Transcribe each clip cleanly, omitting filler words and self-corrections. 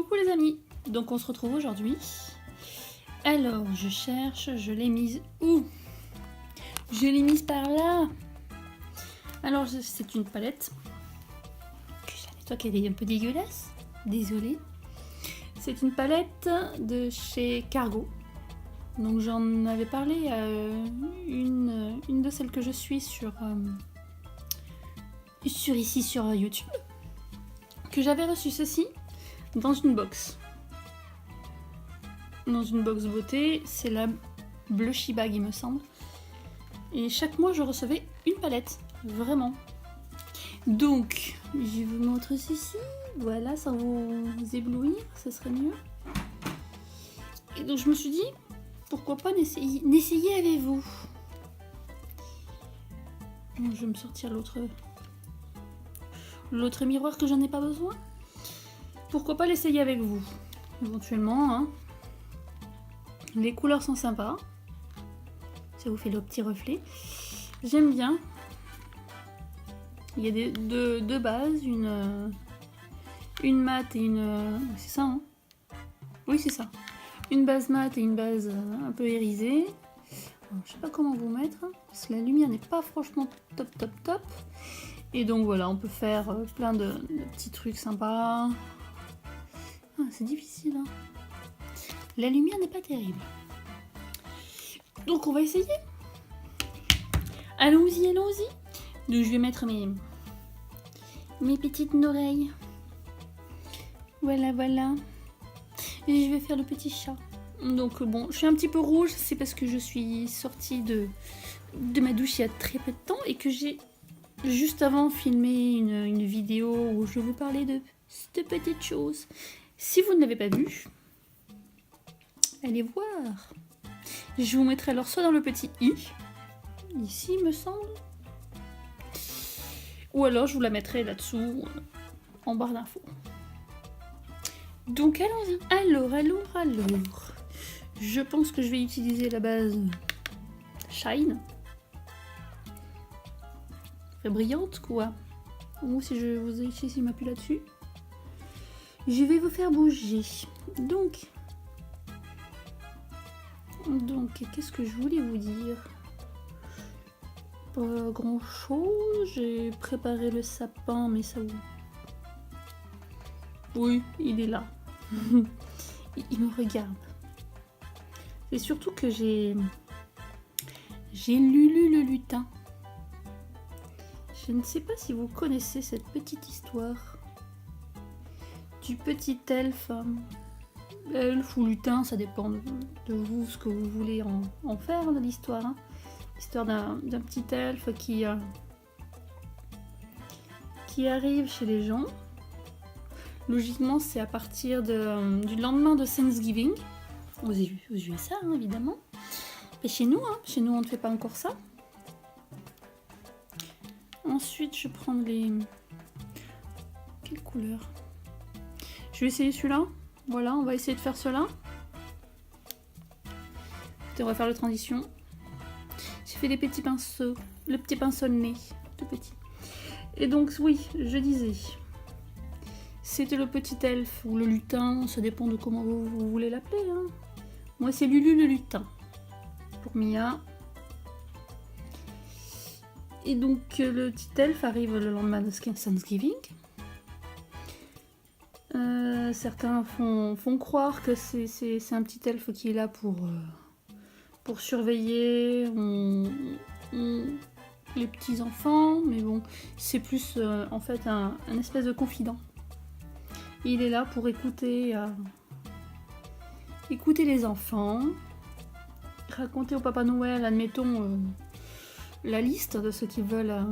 Coucou les amis, donc on se retrouve aujourd'hui. Alors je cherche, je l'ai mise où? Je l'ai mise par là. Alors c'est une palette que je nettoie, qu'elle est un peu dégueulasse, désolée. C'est une palette de chez Cargo. Donc j'en avais parlé à une de celles que je suis sur YouTube, que j'avais reçu ceci dans une box. Dans une box beauté, c'est la Blushy Bag il me semble. Et chaque mois je recevais une palette, vraiment. Donc, je vous montre ceci, voilà, sans vous éblouir, ça serait mieux. Et donc je me suis dit, pourquoi pas n'essayer avec vous. Donc, je vais me sortir l'autre miroir que j'en ai pas besoin. Pourquoi pas l'essayer avec vous, éventuellement, hein. Les couleurs sont sympas. Ça vous fait le petit reflet. J'aime bien. Il y a deux bases, une mat et une... c'est ça, hein? Oui, c'est ça. Une base mat et une base un peu irisée. Alors, je sais pas comment vous mettre, parce que la lumière n'est pas franchement top. Et donc voilà, on peut faire plein de petits trucs sympas. Ah, c'est difficile, hein. La lumière n'est pas terrible. Donc on va essayer. Allons-y. Donc je vais mettre mes petites oreilles. Voilà. Et je vais faire le petit chat. Donc bon, je suis un petit peu rouge, c'est parce que je suis sortie de ma douche il y a très peu de temps et que j'ai juste avant filmé une vidéo où je vous parlais de petites choses. Si vous ne l'avez pas vue, allez voir. Je vous mettrai alors soit dans le petit i, ici il me semble, ou alors je vous la mettrai là-dessous, en barre d'infos. Donc allons-y. Alors. Je pense que je vais utiliser la base Shine. Très brillante quoi. Ou si je vous ai ici m'appuie là-dessus. Je vais vous faire bouger. Donc, qu'est-ce que je voulais vous dire? Pas grand chose. J'ai préparé le sapin, mais ça vous... Oui, il est là. Il me regarde. C'est surtout que j'ai Lulu le lutin. Je ne sais pas si vous connaissez cette petite histoire du petit elfe. Elfe ou lutin, ça dépend de vous, ce que vous voulez en faire de l'histoire. Hein. L'histoire d'un petit elfe qui arrive chez les gens. Logiquement, c'est à partir du lendemain de Thanksgiving. Aux USA, hein, évidemment. Et chez nous, on ne fait pas encore ça. Ensuite, je prends les... Quelle couleur? Je vais essayer celui-là. Voilà, on va essayer de faire cela. On va faire la transition. J'ai fait des petits pinceaux. Le petit pinceau de nez. Tout petit. Et donc, oui, je disais... C'était le petit elfe ou le lutin. Ça dépend de comment vous voulez l'appeler. Hein. Moi, c'est Lulu le lutin. Pour Mia. Et donc, le petit elfe arrive le lendemain de Thanksgiving. Certains font croire que c'est un petit elfe qui est là pour surveiller les petits enfants, mais bon, c'est plus en fait un espèce de confident. Il est là pour écouter les enfants, raconter au Papa Noël, admettons, la liste de ce qu'ils veulent,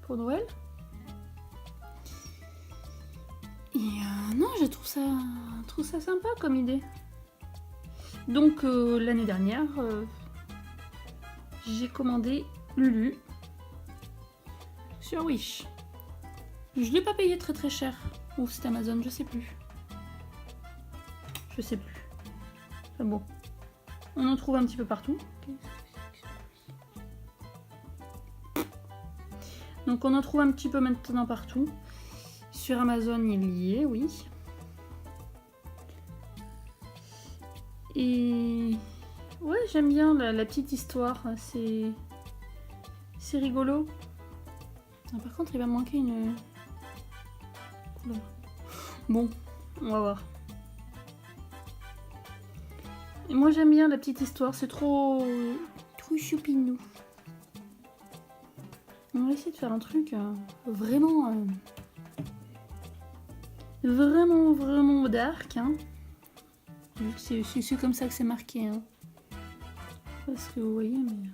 pour Noël. Et non, je trouve ça sympa comme idée. Donc l'année dernière, j'ai commandé Lulu sur Wish. Je l'ai pas payé très cher. Ou c'était Amazon, je sais plus. Enfin bon. On en trouve un petit peu partout. Donc on en trouve un petit peu maintenant partout. Sur Amazon, il y est, oui. Et ouais, j'aime bien la petite histoire. C'est rigolo. Ah, par contre, il va me manquer une couleur. Bon, on va voir. Et moi, j'aime bien la petite histoire. C'est trop choupinou. On va essayer de faire un truc vraiment dark. Hein. C'est comme ça que c'est marqué. Hein. Parce que vous voyez, mais...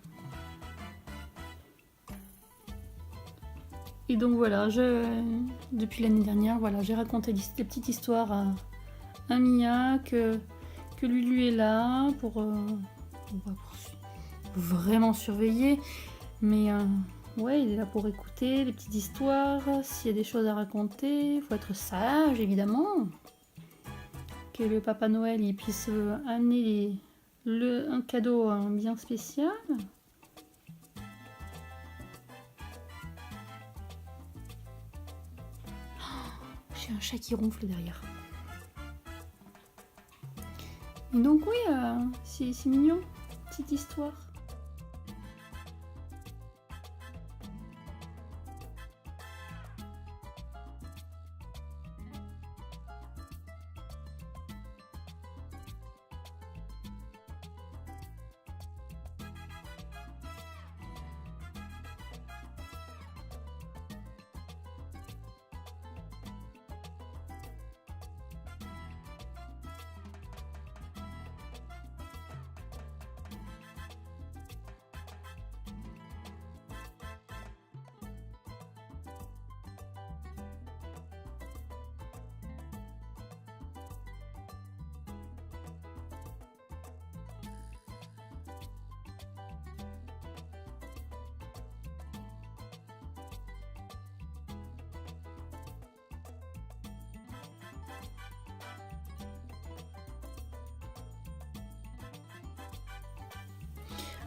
Et donc voilà, depuis l'année dernière, voilà, j'ai raconté des petites histoires à Mia, que Lulu est là pour vraiment surveiller. Mais ouais, il est là pour écouter les petites histoires. S'il y a des choses à raconter, il faut être sage, évidemment. Que le Papa Noël il puisse amener un cadeau bien spécial. J'ai un chat qui ronfle derrière. Et donc oui, c'est mignon, petite histoire.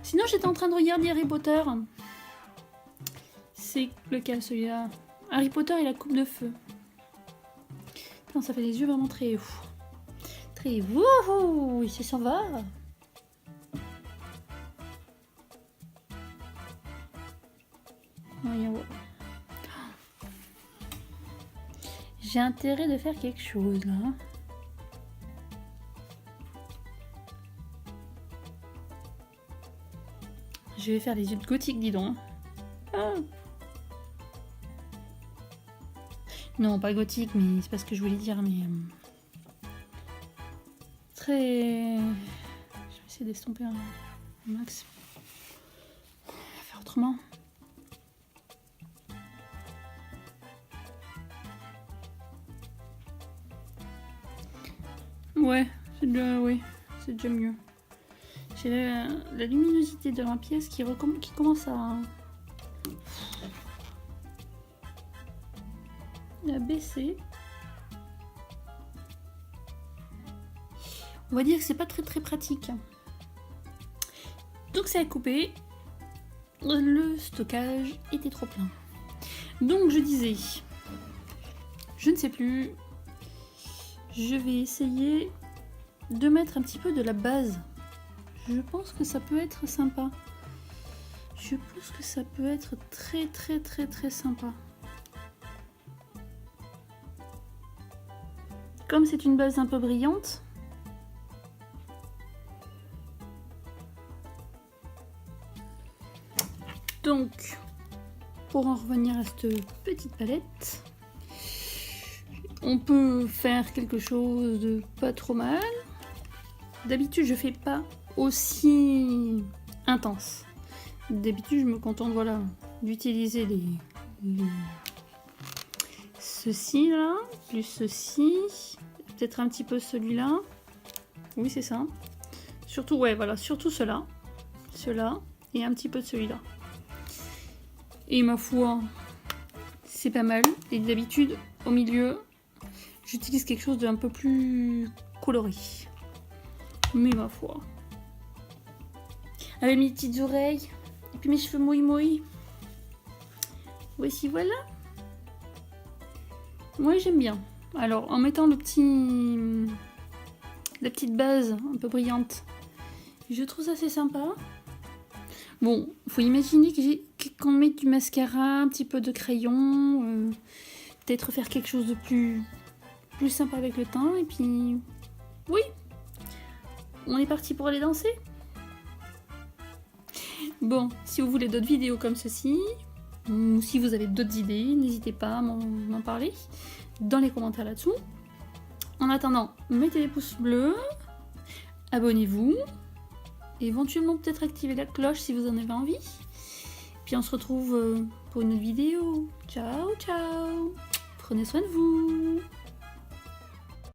Sinon, j'étais en train de regarder Harry Potter. C'est lequel celui-là? Harry Potter et la coupe de feu. Putain, ça fait des yeux vraiment très... Très... Wouhou! Il s'en va. Voyons voir. J'ai intérêt de faire quelque chose, là. Je vais faire les yeux de gothique, dis donc. Ah. Non, pas gothique, mais c'est pas ce que je voulais dire, mais... Très... Je vais essayer d'estomper un max. On va faire autrement. Ouais, c'est déjà mieux. J'ai la luminosité de ma pièce qui commence à baisser. On va dire que c'est pas très pratique. Donc ça a coupé. Le stockage était trop plein. Donc je disais, je ne sais plus. Je vais essayer de mettre un petit peu de la base. Je pense que ça peut être sympa. Je pense que ça peut être très sympa. Comme c'est une base un peu brillante. Donc, pour en revenir à cette petite palette, on peut faire quelque chose de pas trop mal. D'habitude, je fais pas aussi intense. D'habitude, je me contente, voilà, d'utiliser ceci là, plus ceci, peut-être un petit peu celui-là. Oui, c'est ça. Surtout, ouais, voilà, surtout cela, et un petit peu de celui-là. Et ma foi, c'est pas mal. Et d'habitude, au milieu, j'utilise quelque chose d'un peu plus coloré. Mais ma foi. Avec mes petites oreilles. Et puis mes cheveux mouille. Voici, voilà. Ouais, j'aime bien. Alors, en mettant la petite base un peu brillante, je trouve ça assez sympa. Bon, faut imaginer qu'on met du mascara, un petit peu de crayon, peut-être faire quelque chose de plus sympa avec le teint, et puis... Oui, on est parti pour aller danser. Bon, si vous voulez d'autres vidéos comme ceci, ou si vous avez d'autres idées, n'hésitez pas à m'en parler dans les commentaires là-dessous. En attendant, mettez des pouces bleus, abonnez-vous, éventuellement peut-être activez la cloche si vous en avez envie. Puis on se retrouve pour une autre vidéo. Ciao, ciao! Prenez soin de vous!